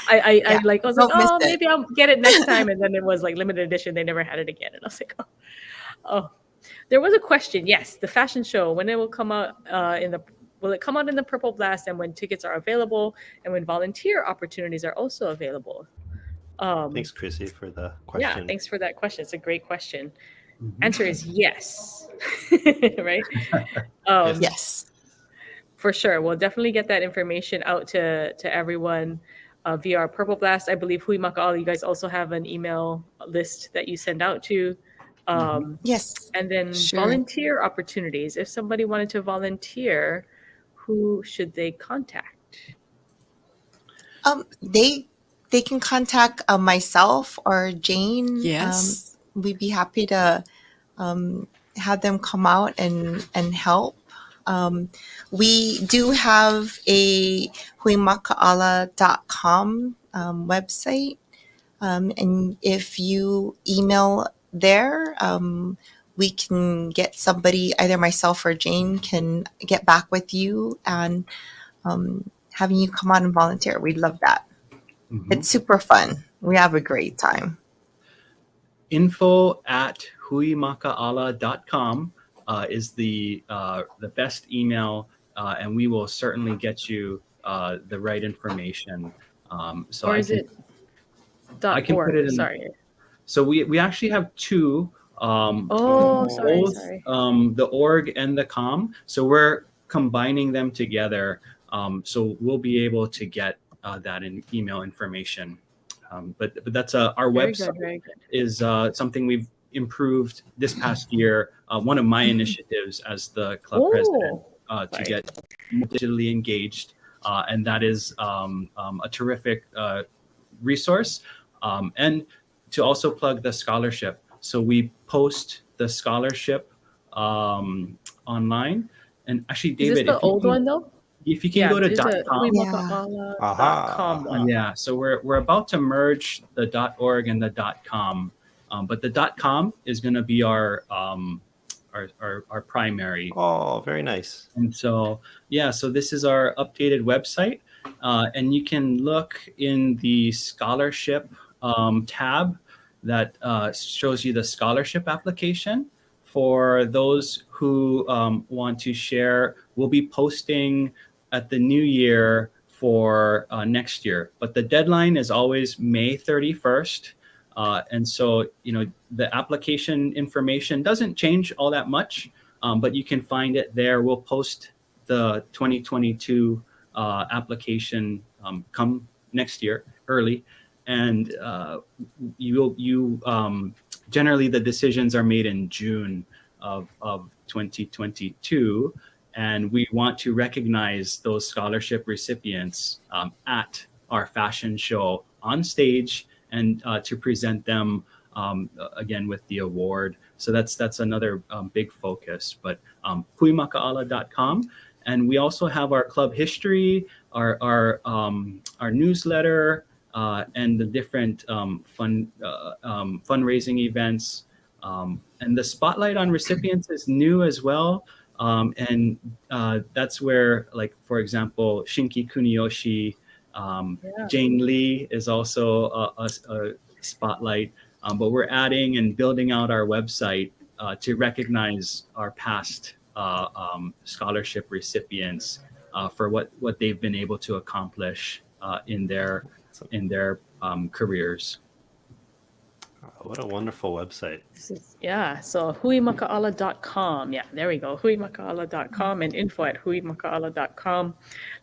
I Yeah. like, I was like, Don't miss oh, it. maybe I'll get it next time. And then it was like limited edition. They never had it again. And I was like, oh. There was a question. Yes, the fashion show, when it will come out will it come out in the Purple Blast, and when tickets are available, and when volunteer opportunities are also available? Thanks, Chrissy, for the Yeah, question. thanks for that question. It's a great question. Mhm. Answer is yes. Right? Yes. Yes. For sure. We'll definitely get that information out to everyone via our Purple Blast. I believe Hui Makaala, you guys also have an email list that you send out to. Yes. And then Sure. volunteer opportunities. If somebody wanted to volunteer, who should they contact? They can contact myself or Jane. Yes. We'd be happy to have them come out and help. We do have a huimakaala.com website. And if you email there, we can get somebody, either myself or Jane, can get back with you and having you come out and volunteer. We'd love that. Mhm. It's super fun. We have a great time. info@huimakaala.com is the best email, and we will certainly get you the right information. So Or I is can it .org? I can put it in. Sorry. So we actually have two. Oh, sorry, Both sorry. the org and the com. So we're combining them together. So we'll be able to get that in email information. But that's our Very website good, very good. is something we've improved this past year. One of my initiatives as the club president to Right. get more digitally engaged, and that is a terrific resource. And to also plug the scholarship. So we post the scholarship online. And actually, Is this David, the old one though? if you can Yeah, go to do the .com. huimakaala.com one. Yeah, so we're about to merge the .org and the .com, but the .com is going to be our primary. Oh, very nice. And so so this is our updated website, and you can look in the scholarship tab that shows you the scholarship application for those who want to share. We'll be posting at the new year for next year, but the deadline is always May 31st. And so, the application information doesn't change all that much, but you can find it there. We'll post the 2022 application come next year early, and generally the decisions are made in June of 2022, and we want to recognize those scholarship recipients at our fashion show on stage, and to present them again with the award. So that's another big focus. But huimakaala.com, and we also have our club history, our newsletter, and the different fundraising events. And the spotlight on recipients is new as well. And that's where, like, for example, Shinki Kuniyoshi, Jane Lee is also a spotlight. But we're adding and building out our website to recognize our past scholarship recipients for what they've been able to accomplish in their careers. What a wonderful website. So huimakaala.com. Yeah, there we go. Huimakaala.com and info@huimakaala.com.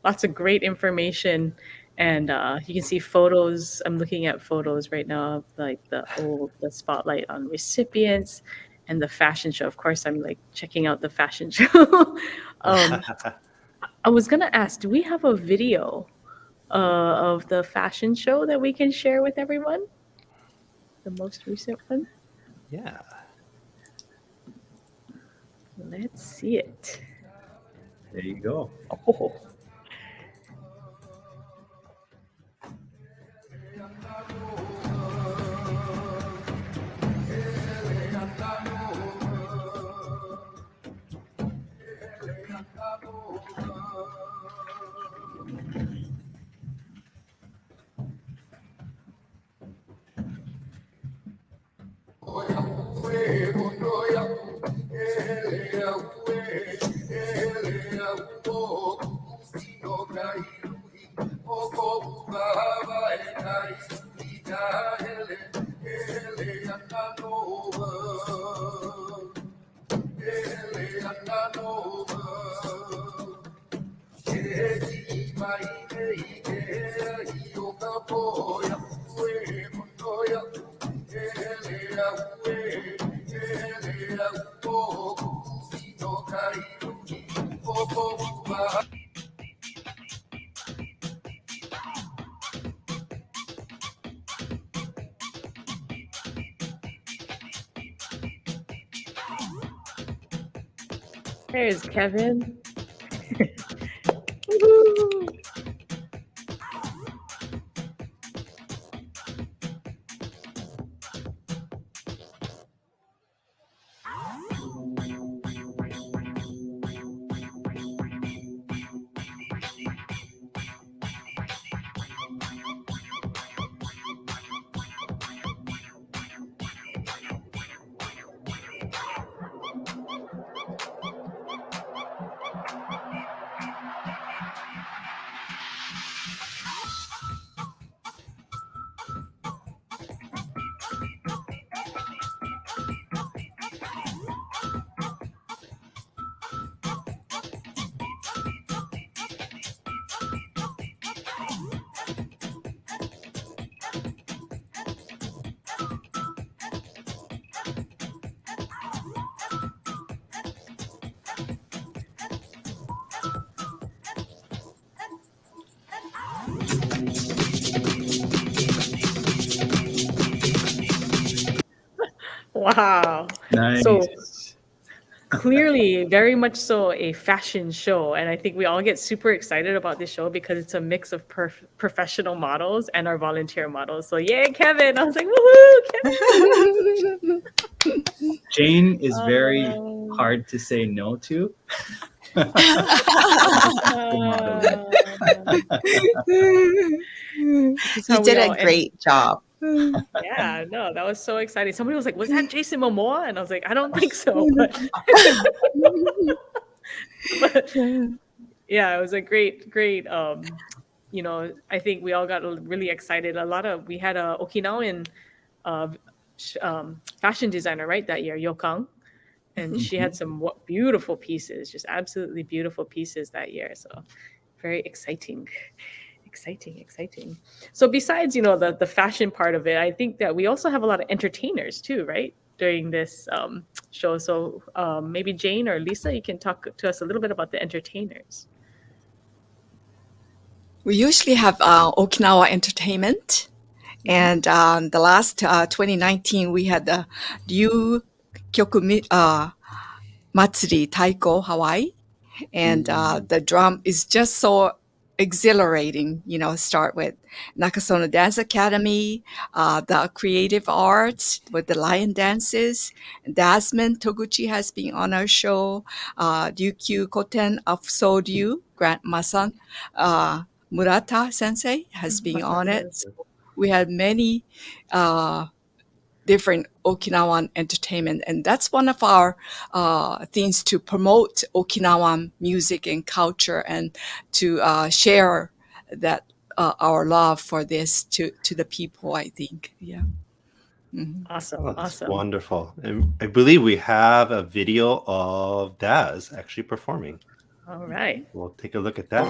Lots of great information. And you can see photos. I'm looking at photos right now of like the spotlight on recipients and the fashion show. Of course, I'm like checking out the fashion show. I was going to ask, do we have a video of the fashion show that we can share with everyone? The most recent one? Yeah. Let's see it. There you go. Oh. There's Kevin. Woo-hoo. Wow. Nice. So clearly, very much so a fashion show. And I think we all get super excited about this show because it's a mix of professional models and our volunteer models. So yay, Kevin. I was like, woohoo, Kevin. Jane is very hard to say no to. You did a great job. Yeah, no, that was so exciting. Somebody was like, was that Jason Momoa? And I was like, I don't think so. But yeah, it was a great, I think we all got really excited. We had a Okinawan fashion designer, right, that year, Yokang. And she had some beautiful pieces, just absolutely beautiful pieces that year. So very exciting. Exciting. So besides, the fashion part of it, I think that we also have a lot of entertainers too, right? During this show. So maybe Jane or Lisa, you can talk to us a little bit about the entertainers. We usually have Okinawa entertainment. And the last 2019, we had the Ryu Kyoku Matsuri Taiko Hawaii. And the drum is just so exhilarating, start with Nakasono Dance Academy, the creative arts with the lion dances. Dasmond Toguchi has been on our show. Ryukyu Koten of Soryu, Grant Masan, Murata Sensei has been on it. So we had many different Okinawan entertainment, and that's one of our things to promote Okinawan music and culture, and to share that our love for this to the people, I think. Yeah. Mm-hmm. Awesome. That's wonderful. And I believe we have a video of Daz actually performing. All right. We'll take a look at that.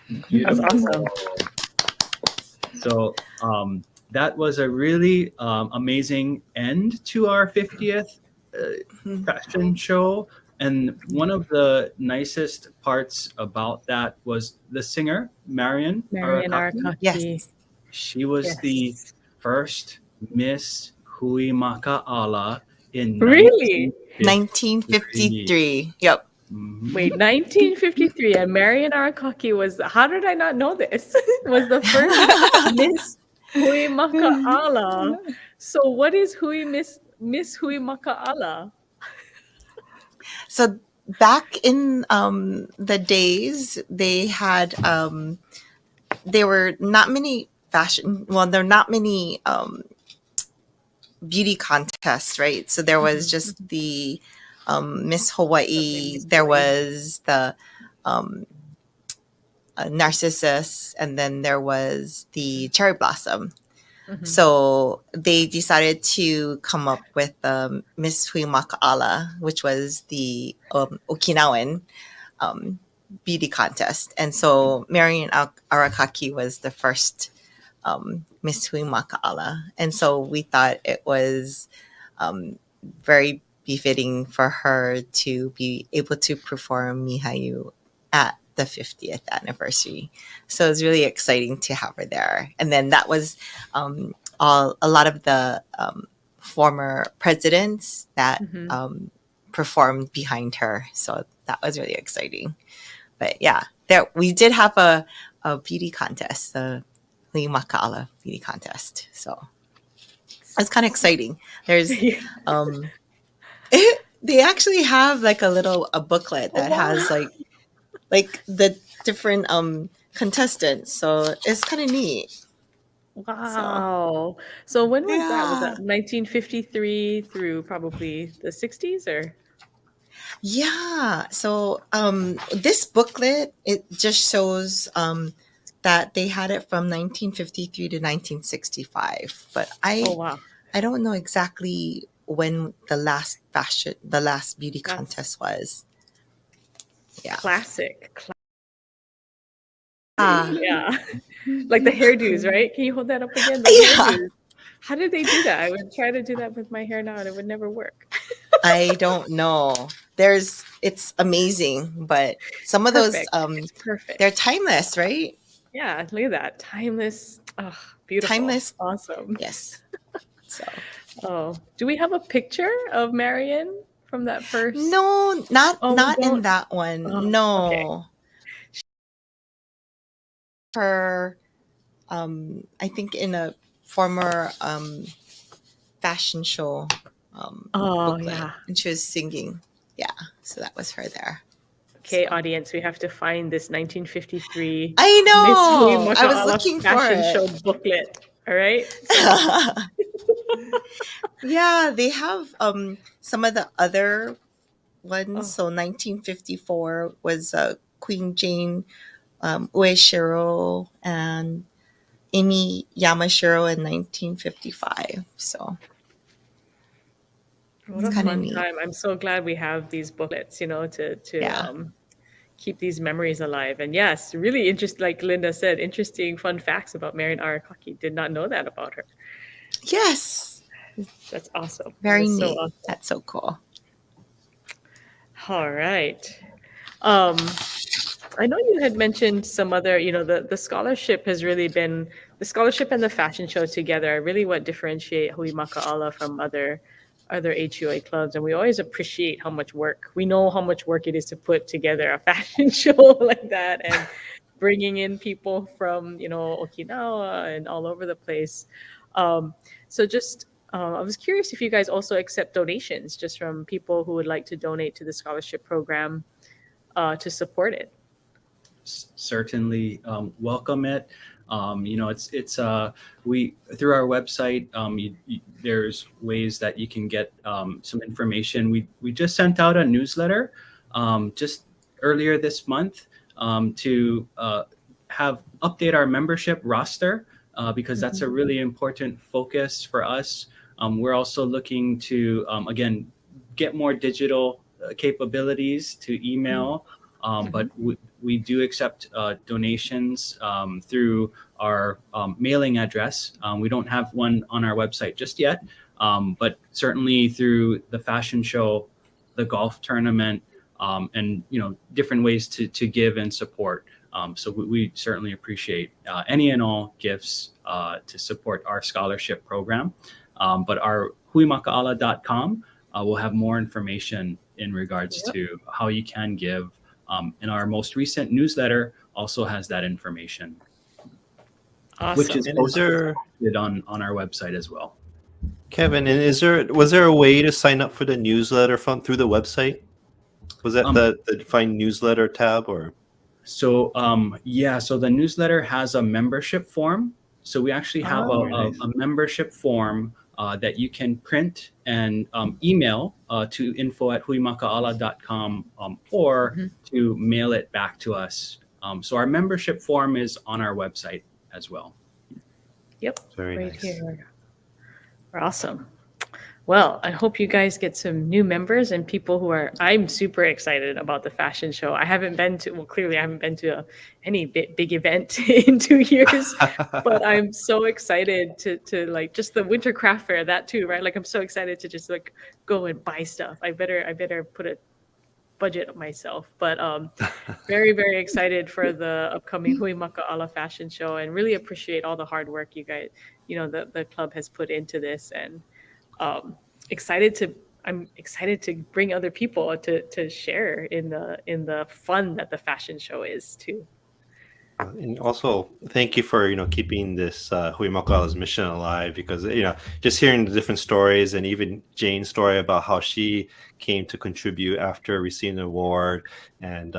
That's Beautiful. awesome. So that was a really amazing end to our 50th fashion show. And one of the nicest parts about that was the singer, Marion Marian Arakaki. Yes. Arakaki. She was the Yes. first Miss Hui Makaala in Really? 1953. Yep. Mhm. Wait, 1953, and Marian Arakaki was. How did I not know this? Was the first Miss Hui Makaala. So, what is Miss Hui Makaala? So back in the days, they had there were not many fashion. Well, there are not many beauty contests, right? So there was just the Miss Hawaii. Miss There Hawaii. was the um, Narcissus, and then there was the Cherry Blossom. Mhm. So they decided to come up with Miss Hui Makaala, which was the Okinawan beauty contest. And so Marian Arakaki was the first Miss Hui Makaala. And so we thought it was very befitting for her to be able to perform Mihayu at the 50th anniversary. So it was really exciting to have her there. And then that was a lot of the former presidents that performed behind her. So that was really exciting. But yeah, there we did have a beauty contest, the Hui Makaala beauty contest. So it's kind of exciting. There's they actually have like a booklet that has like the different contestants. So it's kind of neat. Wow. So when was that? Was Yeah. that 1953 through probably the 60s or? Yeah. So this booklet, it just shows that they had it from 1953 to 1965. But Oh wow. I don't know exactly when the last beauty contest was. Yeah. Classic. Ah. Yeah. Like the hairdos, right? Can you hold that up again? The Yeah. hairdos. How did they do that? I would try to do that with my hair now and it would never work. I don't know. It's amazing, but some of those Perfect. It's perfect. they're timeless, right? Yeah, look at that. Timeless. Oh, beautiful. Timeless. Awesome. Yes. So Oh, do we have a picture of Marion from that first? no, not Oh, we not in don't? that one. Oh, No. okay. For I think in a former fashion show Oh, booklet, yeah. and she was singing. Yeah, so that was her there. Okay, audience, we have to find this 1953 I Miss Hui know. I was Makaala looking for fashion it. show booklet. All right. So, Yeah, they have some of the other ones. oh, So 1954 was Queen Jane Ueshiro and Amy Yamashiro in 1955. So what it's a kind of fun neat. time. I'm so glad we have these booklets, to Yeah. keep these memories alive. And yes, really interesting, like Linda said, interesting fun facts about Marian Arakaki. Did not know that about her. Yes. That's awesome. That Very is so neat. awesome. That's so cool. All right. I know you had mentioned some other, the scholarship has really been the scholarship and the fashion show together are really what differentiate Hui Makaala from other HUA clubs. And we always appreciate how much work. We know how much work it is to put together a fashion show like that and bringing in people from, Okinawa and all over the place. So just I was curious if you guys also accept donations just from people who would like to donate to the scholarship program to support it. Certainly welcome it. It's we through our website. There's ways that you can get some information. We just sent out a newsletter just earlier this month to update our membership roster because that's a really important focus for us. We're also looking to again get more digital capabilities to email, but we do accept donations through our mailing address. We don't have one on our website just yet, but certainly through the fashion show, the golf tournament, and different ways to give and support. So we certainly appreciate any and all gifts to support our scholarship program. But our huimakaala.com will have more information in regards to how you can give. And our most recent newsletter also has that information, which is And is there, posted on our website as well. Kevin, and was there a way to sign up for the newsletter through the website? Was that the find newsletter tab or? So so the newsletter has a membership form. So we actually have a membership form that you can print and email to info@huimakaala.com or to mail it back to us. So our membership form is on our website as well. Yep. Very right nice. here. Awesome. Well, I hope you guys get some new members and people I'm super excited about the fashion show. I haven't been to any big event in 2 years, but I'm so excited to like just the winter craft fair, that too, right? Like I'm so excited to just like go and buy stuff. I better put a budget of myself, but very, very excited for the upcoming Hui Makaala fashion show and really appreciate all the hard work you guys, the club has put into this, and I'm excited to bring other people to share in the fun that the fashion show is too. And also, thank you for keeping this Hui Makaala's mission alive, because just hearing the different stories, and even Jane's story about how she came to contribute after receiving an award, and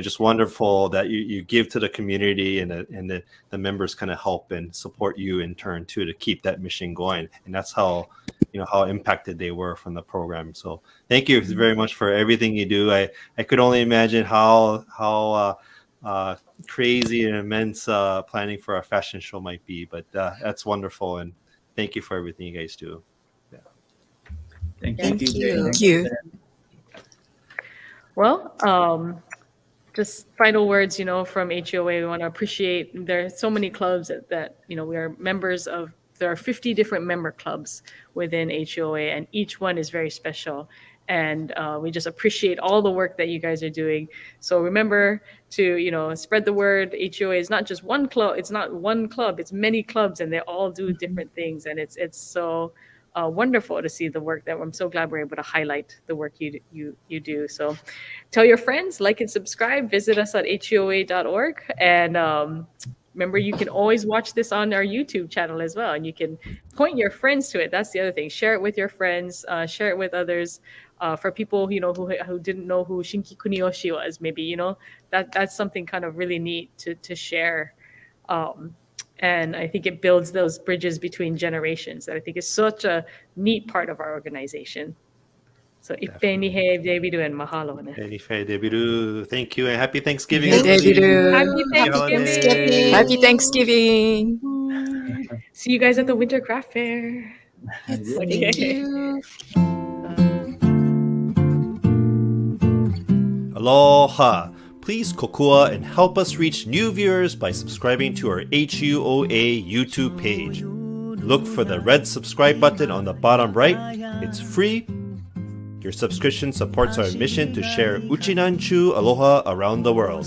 just wonderful that you give to the community, and the members kind of help and support you in turn too to keep that mission going, and that's how how impacted they were from the program. So thank you very much for everything you do. I could only imagine how crazy and immense planning for a fashion show might be, but that's wonderful, and thank you for everything you guys do. Thank Thank you. you. Thank you. Well, just final words, from HOA. We want to appreciate, there are so many clubs that we are members of. There are 50 different member clubs within HOA, and each one is very special. And we just appreciate all the work that you guys are doing. So remember to, spread the word. HOA is not just one club. It's not one club. It's many clubs, and they all do different things. And it's so wonderful to see the work that I'm so glad we're able to highlight the work you do. So tell your friends, like and subscribe. Visit us at hoa.org. And remember, you can always watch this on our YouTube channel as well. And you can point your friends to it. That's the other thing. Share it with your friends. Share it with others. For people who didn't know who Shinki Kuniyoshi was, maybe that's something kind of really neat to share, and I think it builds those bridges between generations that I think is such a neat part of our organization. So Ipeni he Debidu and mahalo. Thank you, and happy Thanksgiving. Hey, everybody. David. Happy Thanksgiving. Happy Thanksgiving. See you guys at the Winter Craft Fair. Thank you. Aloha. Please kokua and help us reach new viewers by subscribing to our HUOA YouTube page. Look for the red subscribe button on the bottom right. It's free. Your subscription supports our mission to share Uchinaanchu aloha around the world.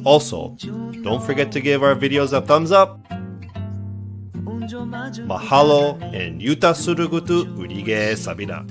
Also, don't forget to give our videos a thumbs up. Mahalo and yuta surugutu urige sabida.